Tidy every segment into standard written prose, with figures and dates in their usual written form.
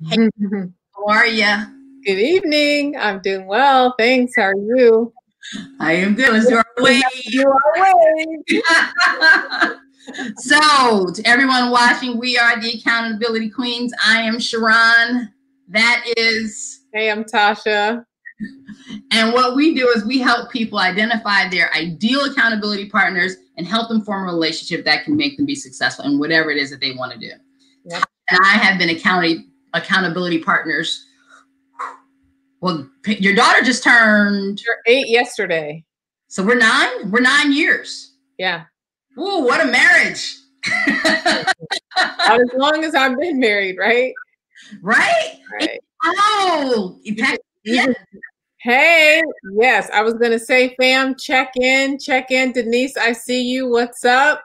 Hey, how are you? Good evening. I'm doing well. Thanks. How are you? I am good. Let's do our wave. So, to everyone watching, we are the Accountability Queens. I am Sharon. That is... Hey, I'm Tasha. And what we do is we help people identify their ideal accountability partners and help them form a relationship that can make them be successful in whatever it is that they want to do. Yep. And I have been accountability partners. Well, your daughter just turned... You're 8 yesterday. So we're 9? We're 9 years. Yeah. Ooh, what a marriage. As long as I've been married, right? Right? Oh, yeah. Hey, yes, I was going to say, fam, check in. Denise, I see you. What's up?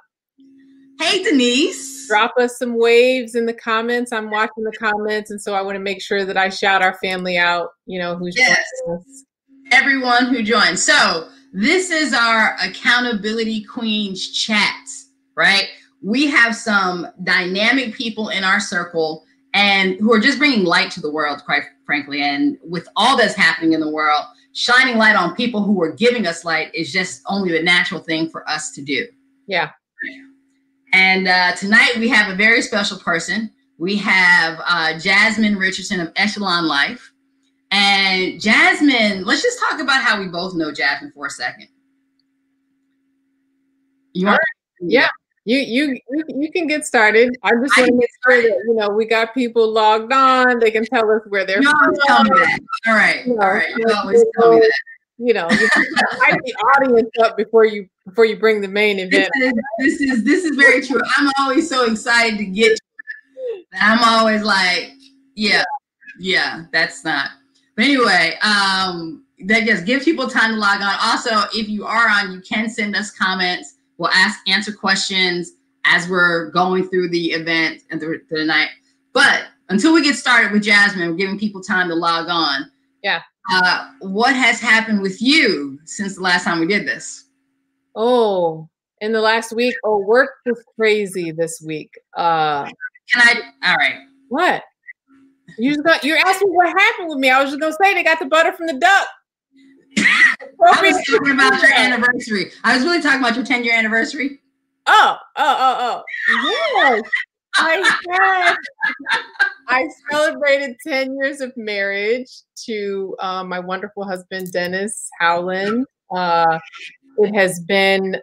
Hey, Denise. Drop us some waves in the comments. I'm watching the comments, and so I want to make sure that I shout our family out, who's joining us. Everyone who joined. So this is our Accountability Queens chat, right? We have some dynamic people in our circle and who are just bringing light to the world, quite frankly. And with all that's happening in the world, shining light on people who are giving us light is just only the natural thing for us to do. Yeah. And tonight we have a very special person. We have Jasmine Richardson of Echelon Life. And Jasmine, let's just talk about how we both know Jasmine for a second. Yeah. You can get started. I just want to make sure that we got people logged on. They can tell us where they're from. Tell me that. All right. All right. You always tell me that. You hype the audience up before you bring the main event. This is very true. I'm always so excited to get to it. I'm always like, yeah, that's not. But anyway, that just gives people time to log on. Also, if you are on, you can send us comments. We'll answer questions as we're going through the event and through the night. But until we get started with Jasmine, we're giving people time to log on. Yeah. What has happened with you since the last time we did this? Oh, in the last week? Oh, work was crazy this week. All right. What? You're asking what happened with me. I was just gonna say they got the butter from the duck. I was talking about your anniversary. I was really talking about your 10-year anniversary. Oh. Yes. I celebrated 10 years of marriage to my wonderful husband, Dennis Howland. It has been,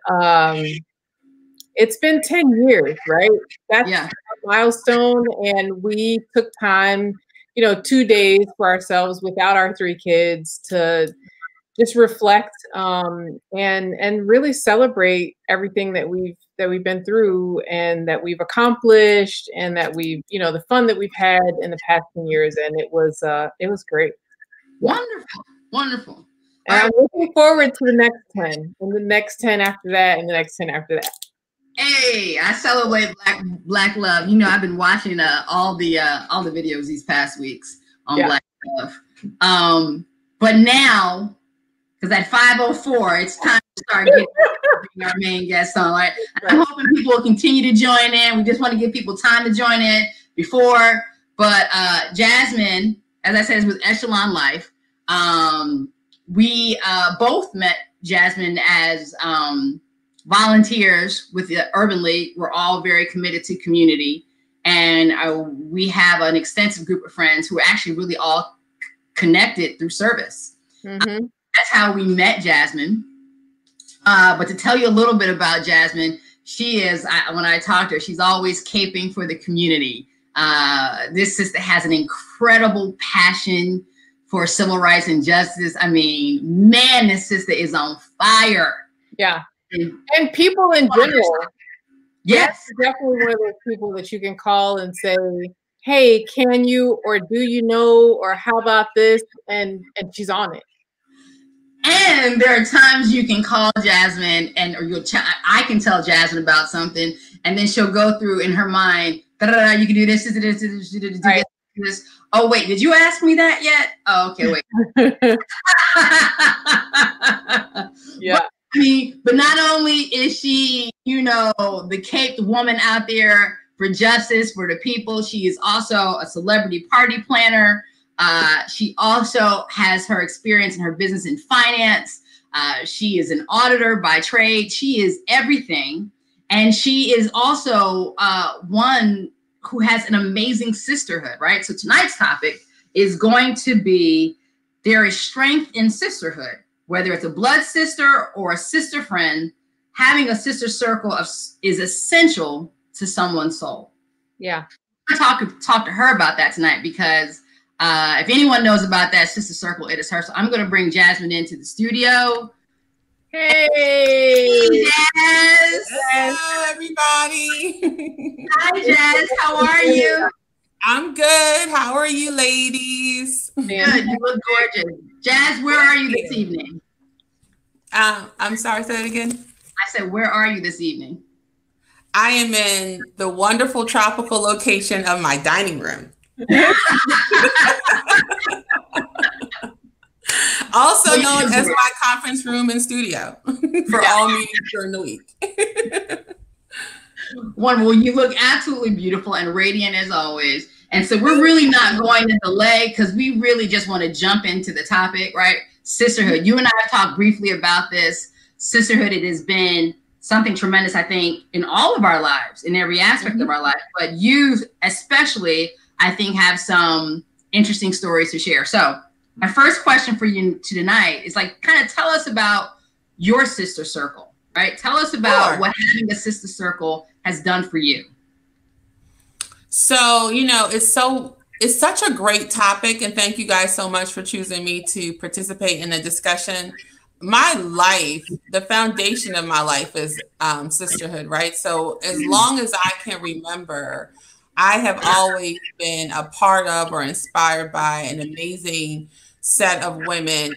it's been 10 years, right? That's a milestone. And we took time, 2 days for ourselves without our 3 kids to just reflect and really celebrate everything that we've been through and that we've accomplished and that we've, the fun that we've had in the past 10 years. And it was great. Wonderful. And I'm looking forward to the next 10 and the next 10 after that and the next 10 after that. Hey, I celebrate Black love. I've been watching all the videos these past weeks on Black love. But now, because at 5:04, it's time to start getting our main guest on. Right? I'm hoping people will continue to join in. We just want to give people time to join in before. But Jasmine, as I said, is with Echelon Life. We both met Jasmine as volunteers with the Urban League. We're all very committed to community. And we have an extensive group of friends who are actually really all connected through service. Mm-hmm. That's how we met Jasmine. But to tell you a little bit about Jasmine, she is, when I talk to her, she's always caping for the community. This sister has an incredible passion for civil rights and justice. I mean, man, this sister is on fire. Yeah. And people in general. Yes. That's definitely one of those people that you can call and say, hey, can you, or do you know, or how about this? And she's on it. And there are times you can call Jasmine I can tell Jasmine about something, and then she'll go through in her mind, you can do this, this. Oh, wait, did you ask me that yet? Oh, okay, wait. Yeah. But not only is she, the caped woman out there for justice, for the people. She is also a celebrity party planner. She also has her experience in her business in finance. She is an auditor by trade. She is everything. And she is also one who has an amazing sisterhood, right? So tonight's topic is going to be, there is strength in sisterhood, whether it's a blood sister or a sister friend. Having a sister circle is essential to someone's soul. Yeah. I talk to her about that tonight, because if anyone knows about that sister circle, it is her. So I'm going to bring Jasmine into the studio. Hey, Jazz. Hello, everybody. Hi, Jazz. How are you? I'm good. How are you, ladies? Good. You look gorgeous. Jazz, where are you this evening? I'm sorry, say that again. I said, where are you this evening? I am in the wonderful tropical location of my dining room. Also known as my conference room and studio for all meetings during the week. Wonderful. You look absolutely beautiful and radiant as always. And so we're really not going to delay, because we really just want to jump into the topic, right? Sisterhood. You and I have talked briefly about this. Sisterhood, it has been something tremendous, I think, in all of our lives, in every aspect of our life. But you especially, I think, have some interesting stories to share. So my first question for you tonight is, like, kind of tell us about your sister circle, right? Tell us about what having a sister circle has done for you. So, it's such a great topic, and thank you guys so much for choosing me to participate in the discussion. My life, the foundation of my life is sisterhood, right? So as long as I can remember, I have always been a part of or inspired by an amazing set of women,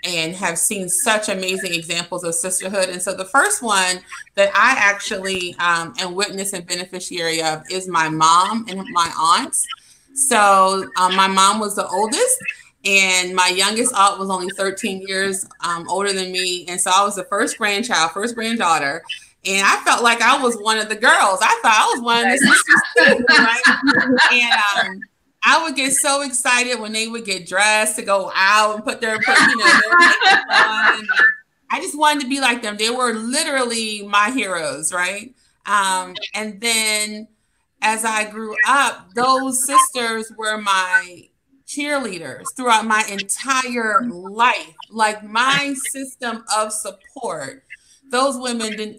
and have seen such amazing examples of sisterhood. And so the first one that I actually am witness and beneficiary of is my mom and my aunts. So my mom was the oldest, and my youngest aunt was only 13 years older than me. And so I was the first granddaughter. And I felt like I was one of the girls. I thought I was one of the sisters too, right? And I would get so excited when they would get dressed to go out and put their makeup on. I just wanted to be like them. They were literally my heroes, right? And then as I grew up, those sisters were my cheerleaders throughout my entire life. Like, my system of support. Those women,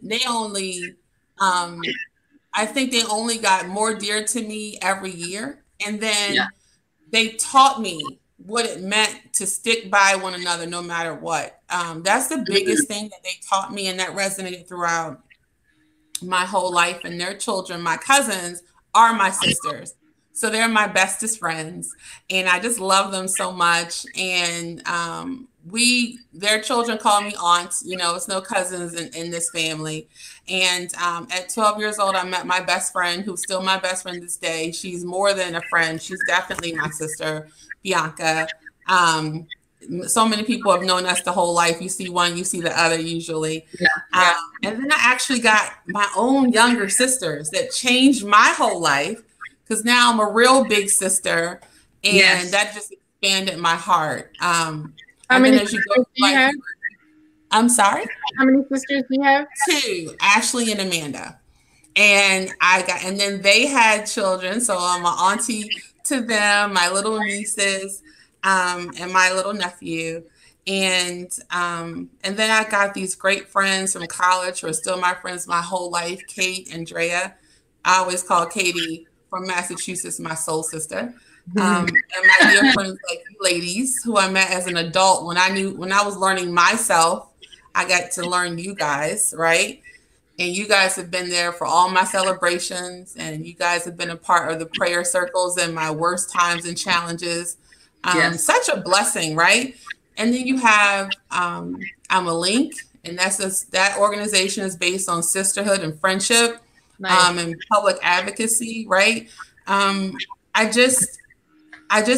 I think they only got more dear to me every year. And then they taught me what it meant to stick by one another no matter what. That's the biggest thing that they taught me, and that resonated throughout my whole life. And their children, my cousins, are my sisters. So they're my bestest friends, and I just love them so much. And their children call me aunts. It's no cousins in this family. And at 12 years old, I met my best friend, who's still my best friend this day. She's more than a friend. She's definitely my sister, Bianca. So many people have known us the whole life. You see one, you see the other usually. And then I actually got my own younger sisters that changed my whole life, because now I'm a real big sister, and that just expanded my heart. How many sisters do you have? I'm sorry? How many sisters do you have? 2, Ashley and Amanda. And then they had children. So I'm an auntie to them, my little nieces, and my little nephew. And then I got these great friends from college who are still my friends my whole life, Kate and Drea. I always call Katie from Massachusetts my soul sister. And my dear friends like you ladies, who I met as an adult when I was learning myself. I got to learn you guys, right? And you guys have been there for all my celebrations, and you guys have been a part of the prayer circles in my worst times and challenges. Such a blessing, right? And then you have I'm a Link, and that organization is based on sisterhood and friendship, and public advocacy, right? I just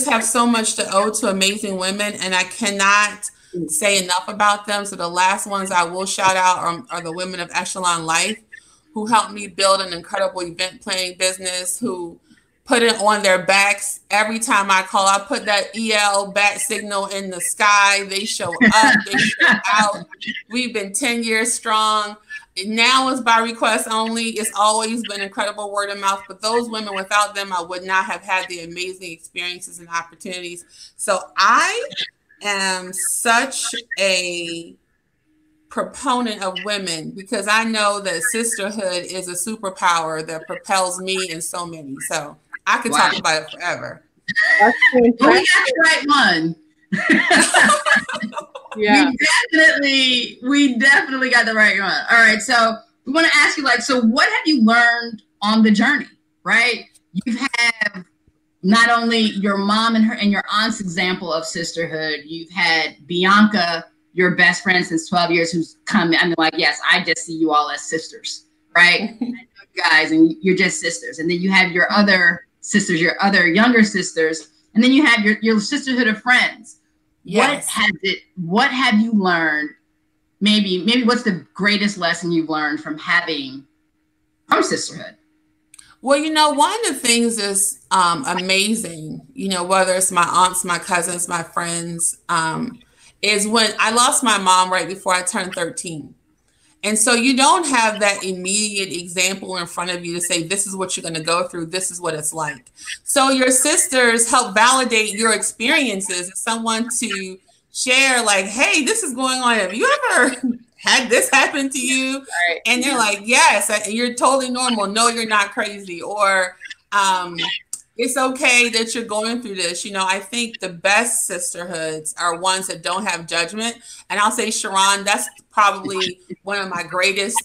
have so much to owe to amazing women, and I cannot say enough about them. So the last ones I will shout out are the women of Echelon Life, who helped me build an incredible event planning business, who put it on their backs every time I call. I put that EL bat signal in the sky. They show up, they show out. We've been 10 years strong. Now it's by request only. It's always been incredible word of mouth. But those women, without them, I would not have had the amazing experiences and opportunities. So I am such a proponent of women, because I know that sisterhood is a superpower that propels me and so many. So I could talk about it forever. Well, we got the right one. Yeah, we definitely got the right one. All right, so we want to ask you, like, so what have you learned on the journey? Right, you have not only your mom and your aunt's example of sisterhood. You've had Bianca, your best friend since 12 years, who's come. I mean, like, yes, I just see you all as sisters, right? I know you guys, and you're just sisters. And then you have your other sisters, your other younger sisters, and then you have your sisterhood of friends. Yes. What have you learned? Maybe what's the greatest lesson you've learned from sisterhood? Well, one of the things is amazing, whether it's my aunts, my cousins, my friends, is when I lost my mom right before I turned 13. And so you don't have that immediate example in front of you to say, this is what you're going to go through. This is what it's like. So your sisters help validate your experiences as someone to share, like, hey, this is going on. Have you ever had this happen to you? Right. And they're like, yes, you're totally normal. No, you're not crazy. Or it's okay that you're going through this. I think the best sisterhoods are ones that don't have judgment. And I'll say, Sharon, that's probably one of my greatest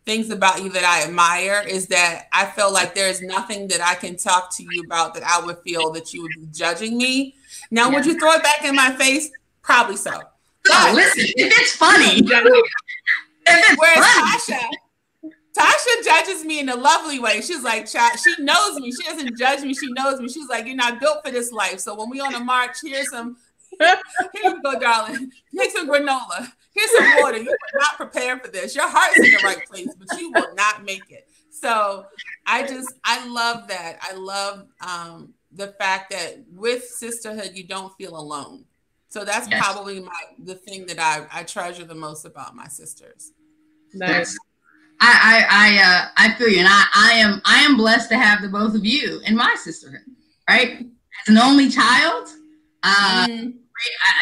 things about you that I admire, is that I feel like there's nothing that I can talk to you about that I would feel that you would be judging me. Now, would you throw it back in my face? Probably so. Oh, listen, if it's funny. Whereas Tasha judges me in a lovely way. She's like, she knows me. She doesn't judge me. She knows me. She's like, you're not built for this life. So when we on a march, here you go, darling. Here's some granola. Here's some water. You were not prepared for this. Your heart's in the right place, but you will not make it. So I love that. I love the fact that with sisterhood, you don't feel alone. So that's probably the thing that I treasure the most about my sisters. Nice. I feel you, and I am blessed to have the both of you in my sisterhood, right? As an only child, I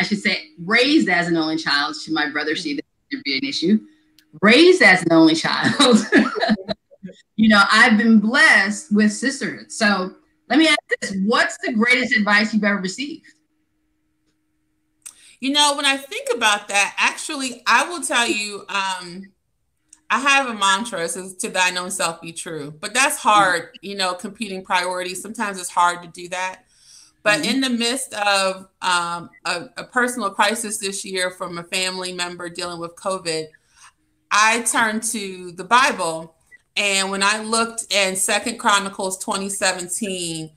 should say raised as an only child. Should my brother see that there'd be an issue? Raised as an only child, I've been blessed with sisterhood. So let me ask this: what's the greatest advice you've ever received? When I think about that, actually, I will tell you. I have a mantra, it says, to thine own self be true. But that's hard, competing priorities. Sometimes it's hard to do that. But in the midst of a personal crisis this year from a family member dealing with COVID, I turned to the Bible. And when I looked in 2 Chronicles 20:17,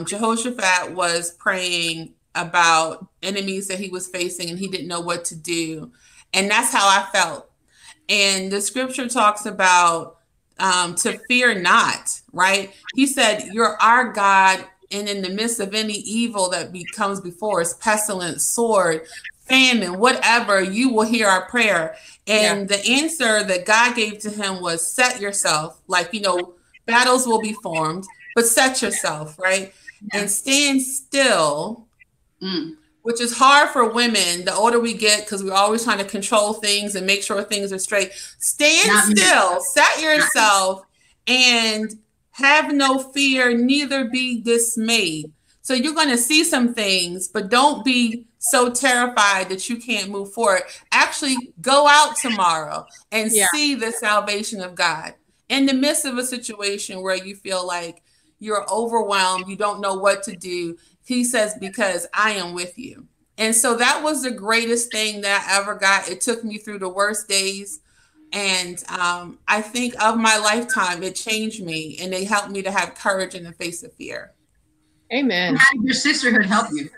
Jehoshaphat was praying about enemies that he was facing, and he didn't know what to do. And that's how I felt. And the scripture talks about to fear not, right? He said, you're our God, and in the midst of any evil that comes before us, pestilence, sword, famine, whatever, you will hear our prayer. And the answer that God gave to him was, set yourself, like, battles will be formed, but set yourself, right? And stand still. Which is hard for women the older we get, because we're always trying to control things and make sure things are straight. Stand still, set yourself, and have no fear, neither be dismayed. So you're going to see some things, but don't be so terrified that you can't move forward. Actually, go out tomorrow and see the salvation of God. In the midst of a situation where you feel like you're overwhelmed, you don't know what to do, he says, because I am with you. And so that was the greatest thing that I ever got. It took me through the worst days. And I think of my lifetime, it changed me, and it helped me to have courage in the face of fear. Amen. How did your sisterhood help you?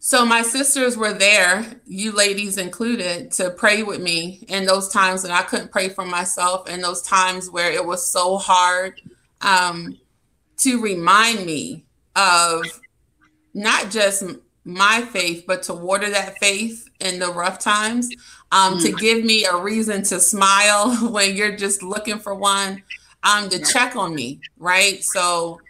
So my sisters were there, you ladies included, to pray with me in those times when I couldn't pray for myself, and those times where it was so hard, to remind me of not just my faith, but to water that faith in the rough times, to give me a reason to smile when you're just looking for one, to check on me, right? So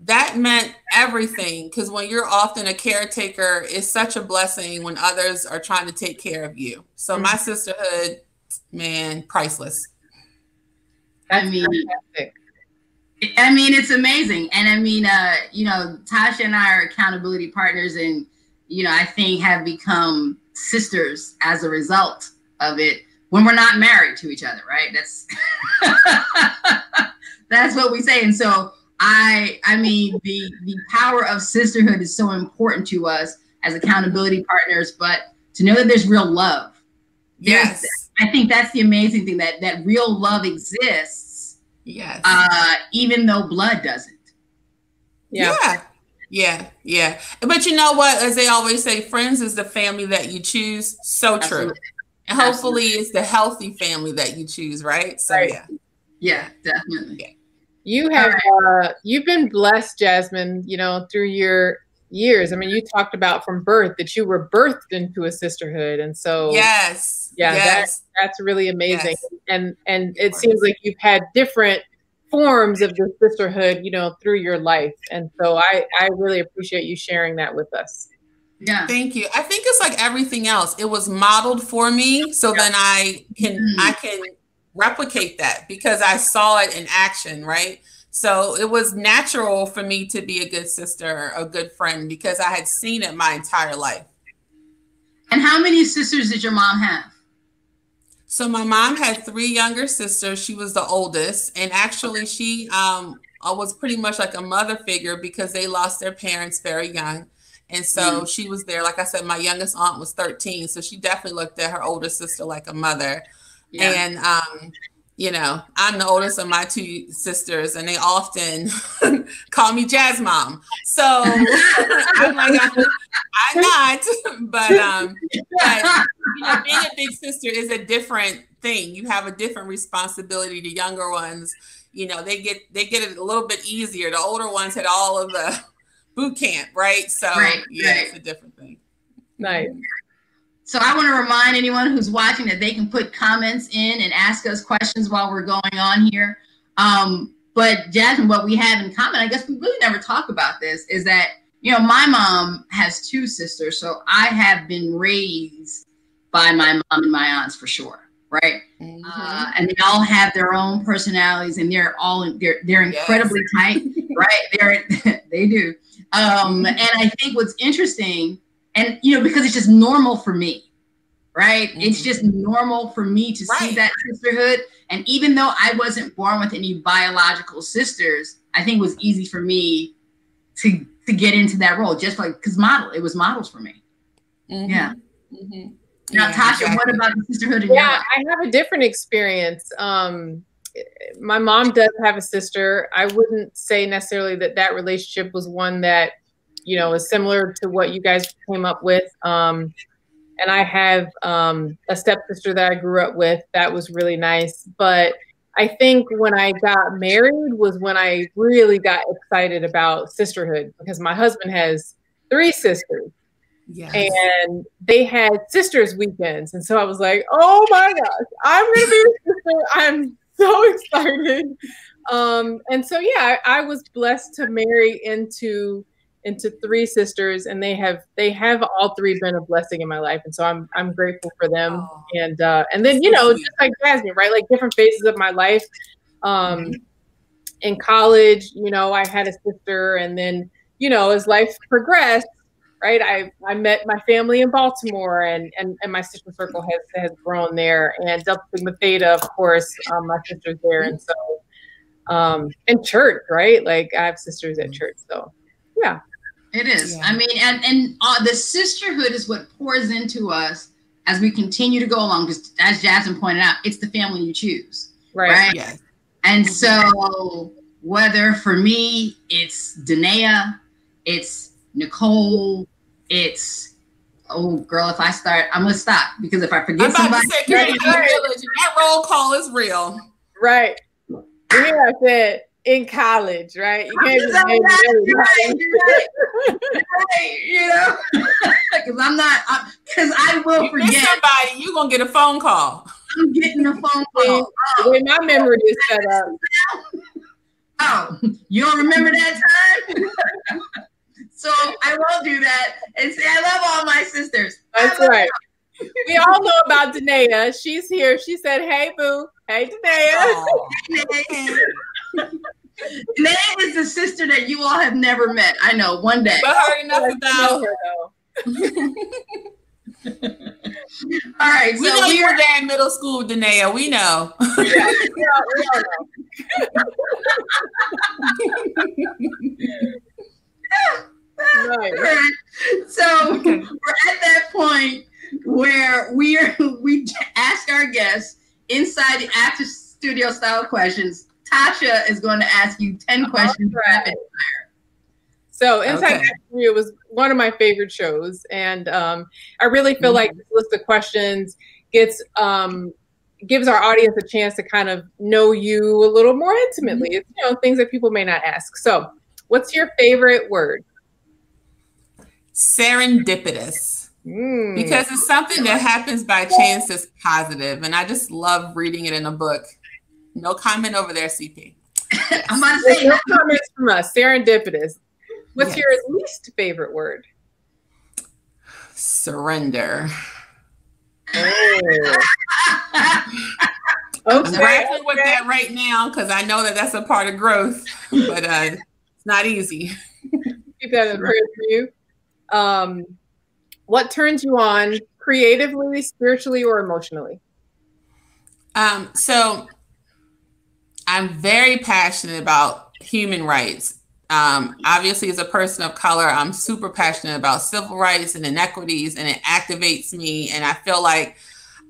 that meant everything, because when you're often a caretaker, it's such a blessing when others are trying to take care of you. So my sisterhood, man, priceless. I mean, it's amazing. And I mean, you know, Tasha and I are accountability partners, and, you know, I think have become sisters as a result of it when we're not married to each other, right? That's what we say. And so I mean, the power of sisterhood is so important to us as accountability partners, but to know that there's real love. Yes. I think that's the amazing thing, that real love exists. Yes. Even though blood doesn't. Yeah. But you know what? As they always say, friends is the family that you choose. So true. Absolutely. And hopefully it's the healthy family that you choose, right? So right. Yeah, definitely. Yeah. You have you've been blessed, Jasmine, you know, through your years. I mean, you talked about from birth that you were birthed into a sisterhood. And so yes. That's really amazing. Yes. And it seems like you've had different forms of the sisterhood, you know, through your life. And so I really appreciate you sharing that with us. Yeah. Thank you. I think it's like everything else. It was modeled for me. So then I can replicate that because I saw it in action, right? So it was natural for me to be a good sister, a good friend, because I had seen it my entire life. And how many sisters did your mom have? So my mom had 3 younger sisters. She was the oldest. And actually she was pretty much like a mother figure because they lost their parents very young. And so she was there. Like I said, my youngest aunt was 13. So she definitely looked at her older sister like a mother. Yeah. And, you know, I'm the oldest of my 2 sisters, and they often call me Jazz Mom. So I'm like, I'm not, but you know, being a big sister is a different thing. You have a different responsibility. The younger ones, you know, they get it a little bit easier. The older ones had all of the boot camp, right? So it's a different thing. Nice. So I want to remind anyone who's watching that they can put comments in and ask us questions while we're going on here. But Jasmine, what we have in common, I guess we really never talk about this, is that, you know, my mom has 2 sisters. So I have been raised by my mom and my aunts for sure. Right. And they all have their own personalities, and they're incredibly tight. Right. They do. And I think what's interesting, and, you know, because it's just normal for me, right? It's just normal for me to see that sisterhood. And even though I wasn't born with any biological sisters, I think it was easy for me to get into that role, just like, because it was models for me. Yeah. Now, Tasha, what about the sisterhood in your life? I have a different experience. My mom does have a sister. I wouldn't say necessarily that relationship was one that, you know, is similar to what you guys came up with. And I have a stepsister that I grew up with. That was really nice. But I think when I got married was when I really got excited about sisterhood, because my husband has 3 sisters. Yes. And they had sisters weekends. And so I was like, oh my gosh, I'm going to be a sister. I'm so excited. And so, yeah, I was blessed to marry into 3 sisters, and they have all 3 been a blessing in my life. And so I'm grateful for them. Oh, and then, you know, just like Jasmine, right? Like different phases of my life. In college, you know, I had a sister, and then, you know, as life progressed, right, I met my family in Baltimore, and my sister circle has grown there, and Delta Sigma Theta, of course, my sister's there. And so, and church, right? Like I have sisters at church. So yeah. It is. Yeah. I mean, and the sisterhood is what pours into us as we continue to go along. Because as Jasmine pointed out, it's the family you choose. Right? Yes. And so whether for me, it's Danae, it's Nicole, it's Oh, girl, if I start, I'm gonna stop because if I forget somebody, that roll call is real. Right. Yeah, I said in college, right? You can't just right, you know, because I'm not, because I will forget somebody. You're gonna get a phone call. I'm getting a phone call. The way my memory is set up. Oh, you don't remember that time? So I won't do that and say I love all my sisters. That's right. We all know about Danae. She's here. She said, "Hey, boo. Hey, Danae." Danae is the sister that you all have never met. I know, one day. But heard enough about her, all right, we know you were there in middle school, Danae. We know. Yeah, we all know. Nice. Right. So we're at that point where we ask our guests inside the active studio style questions. Tasha is going to ask you 10 questions. Rapid fire. So Inside Active Studio was one of my favorite shows, and I really feel like this list of questions gives our audience a chance to kind of know you a little more intimately. It's, you know, things that people may not ask. So, what's your favorite word? Serendipitous. Because it's something that happens by chance that's positive, and I just love reading it in a book. No comment over there, CP. I'm about to say no comments from us. Serendipitous. What's your least favorite word? Surrender. Oh. I'm grappling with that right now because I know that that's a part of growth, but it's not easy. Keep that in prayer for you. What turns you on creatively, spiritually, or emotionally? So I'm very passionate about human rights. Obviously, as a person of color, I'm super passionate about civil rights and inequities, and it activates me. And I feel like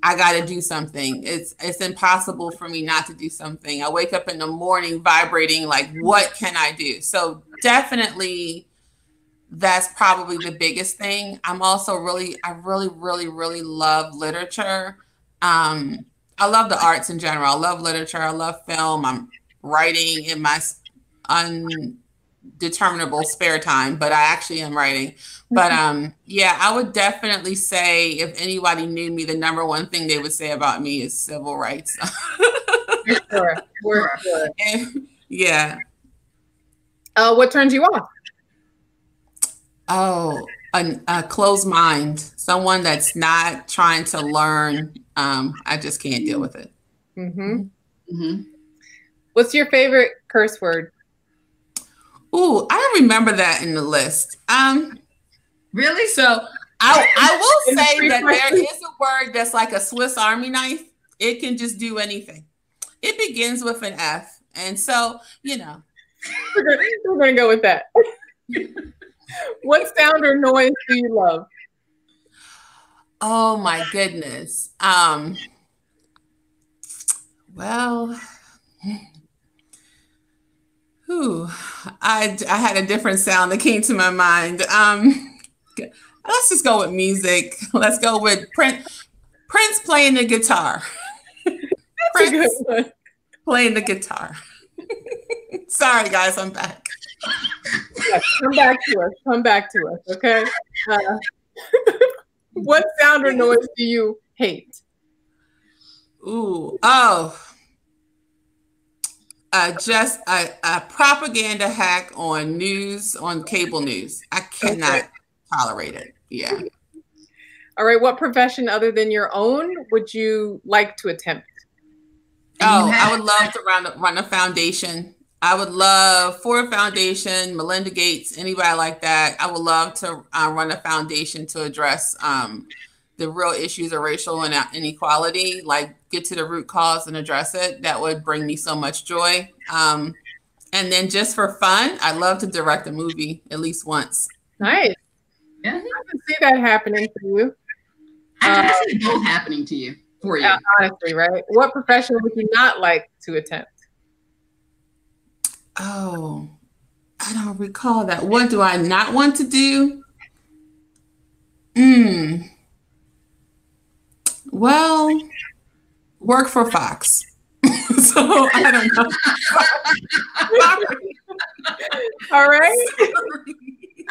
I got to do something. It's impossible for me not to do something. I wake up in the morning vibrating like, what can I do? So definitely, that's probably the biggest thing. I'm also really love literature. I love the arts in general. I love literature. I love film. I'm writing in my undeterminable spare time, but I actually am writing. But yeah, I would definitely say if anybody knew me, the number one thing they would say about me is civil rights. Sure. Yeah. What turns you on? Oh, a closed mind, someone that's not trying to learn. I just can't deal with it. What's your favorite curse word? Ooh, I don't remember that in the list. Really? So I will say that there is a word that's like a Swiss Army knife. It can just do anything. It begins with an F. And so, you know. We're going to go with that. What sound or noise do you love? Oh my goodness. Well, I had a different sound that came to my mind. Let's just go with music. Let's go with Prince playing the guitar. Prince playing the guitar. Sorry, guys, I'm back. Yes, come back to us, okay? What sound or noise do you hate? Just a propaganda hack on news, on cable news. I cannot tolerate it. Yeah. All right. What profession other than your own would you like to attempt? I would love to run a foundation. I would love for a foundation, Melinda Gates, anybody like that. I would love to run a foundation to address the real issues of racial inequality, like get to the root cause and address it. That would bring me so much joy. And then just for fun, I'd love to direct a movie at least once. Nice. Yeah, I can see that happening for you. I can see both happening to you, for you. Honestly, right? What profession would you not like to attempt? Oh, I don't recall that. What do I not want to do? Well, work for Fox. So I don't know. All right.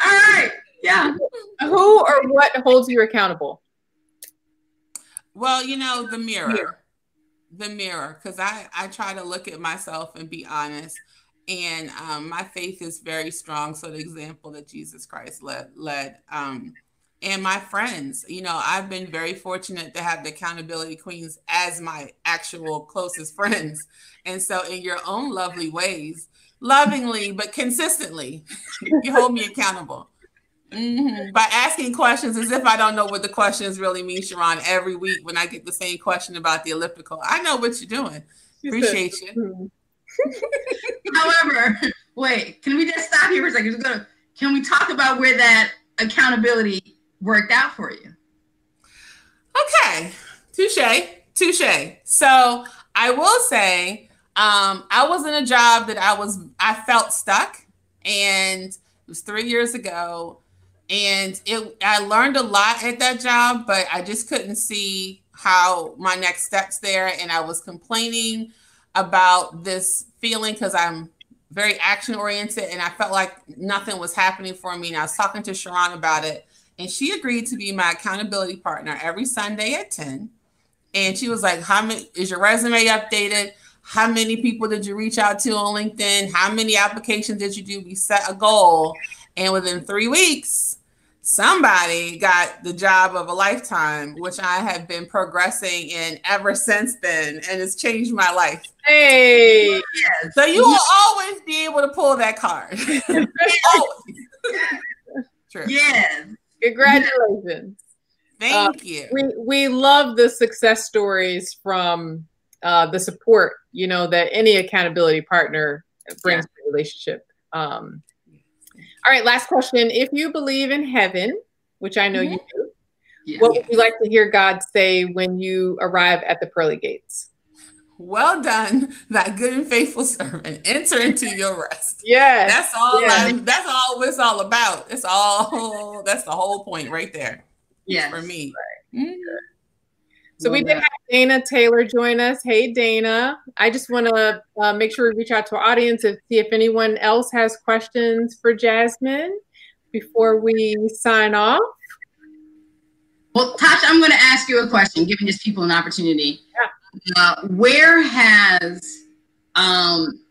All right. Yeah. Who or what holds you accountable? Well, the mirror. The mirror, because I try to look at myself and be honest. And my faith is very strong. So the example that Jesus Christ led and my friends, I've been very fortunate to have the accountability queens as my actual closest friends. And so in your own lovely ways, lovingly, but consistently, you hold me accountable. By asking questions as if I don't know what the questions really mean, Sharon, every week when I get the same question about the elliptical. I know what you're doing. Appreciate you. However, wait, can we just stop here for a second? Can we talk about where that accountability worked out for you? Okay. Touche. So I will say, I was in a job that I felt stuck, and it was 3 years ago. And I learned a lot at that job, but I just couldn't see how my next steps there. And I was complaining about this feeling because I'm very action oriented, and I felt like nothing was happening for me. And I was talking to Sharon about it, and she agreed to be my accountability partner every Sunday at 10. And she was like, is your resume updated? How many people did you reach out to on LinkedIn? How many applications did you do? We set a goal. And within 3 weeks, somebody got the job of a lifetime, which I have been progressing in ever since then. And it's changed my life. Hey. Yes. So you will always be able to pull that card. Always. True. Yes. Congratulations. Thank you. We love the success stories from the support, that any accountability partner brings to the relationship. All right, last question. If you believe in heaven, which I know you do, what would you like to hear God say when you arrive at the pearly gates? Well done, thy good and faithful servant. Enter into your rest. Yes. That's all. That's all it's all about. That's the whole point right there. Yeah. For me. Right. So we did have Dana Taylor join us. Hey, Dana. I just want to make sure we reach out to our audience and see if anyone else has questions for Jasmine before we sign off. Well, Tasha, I'm going to ask you a question, giving just people an opportunity. Yeah. Where has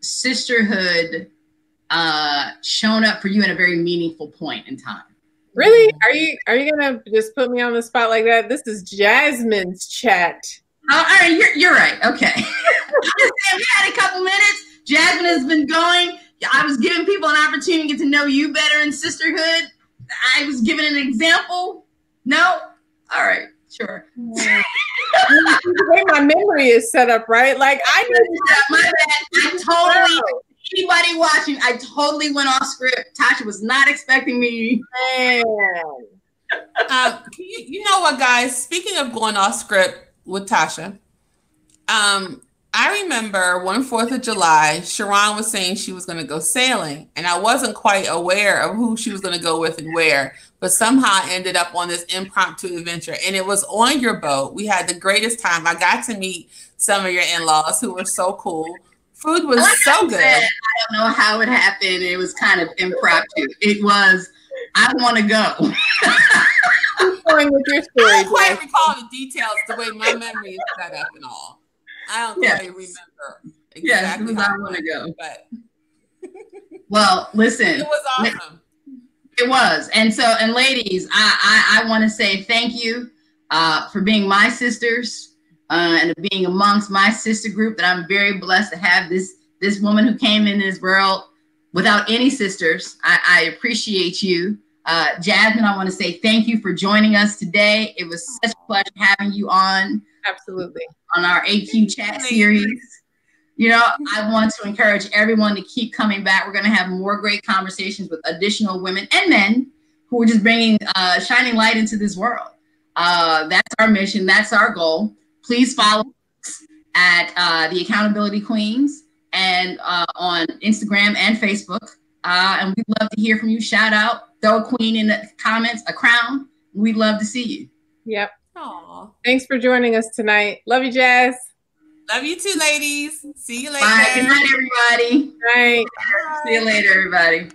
sisterhood shown up for you at a very meaningful point in time? Really? Are you gonna just put me on the spot like that? This is Jasmine's chat. Oh, all right, you're right. Okay. We had a couple minutes. Jasmine has been going. I was giving people an opportunity to get to know you better in sisterhood. I was giving an example. No? All right, sure. The way my memory is set up, right? Like I my bad. I totally. Anybody watching, I totally went off script. Tasha was not expecting me. Man. You know what, guys? Speaking of going off script with Tasha, I remember one 4th of July, Sharon was saying she was going to go sailing, and I wasn't quite aware of who she was going to go with and where, but somehow I ended up on this impromptu adventure, and it was on your boat. We had the greatest time. I got to meet some of your in-laws who were so cool. Food was so good. I don't know how it happened. It was kind of impromptu. It was, I want to go. Going with your story, I don't quite recall the details the way my memory is set up and all. I don't quite remember exactly how I want to go. But well, listen. It was awesome. It was. And ladies, I want to say thank you for being my sisters. And being amongst my sister group, that I'm very blessed to have this woman who came in this world without any sisters. I appreciate you. Jasmine, I want to say thank you for joining us today. It was such a pleasure having you on. Absolutely. On our AQ chat series. I want to encourage everyone to keep coming back. We're going to have more great conversations with additional women and men who are just bringing shining light into this world. That's our mission. That's our goal. Please follow us at the Accountability Queens and on Instagram and Facebook. And we'd love to hear from you. Shout out, throw a queen in the comments, a crown, we'd love to see you. Yep. Aww. Thanks for joining us tonight. Love you, Jazz. Love you too, ladies. See you later. Bye. Good night, everybody. Good night. Bye. See you later, everybody.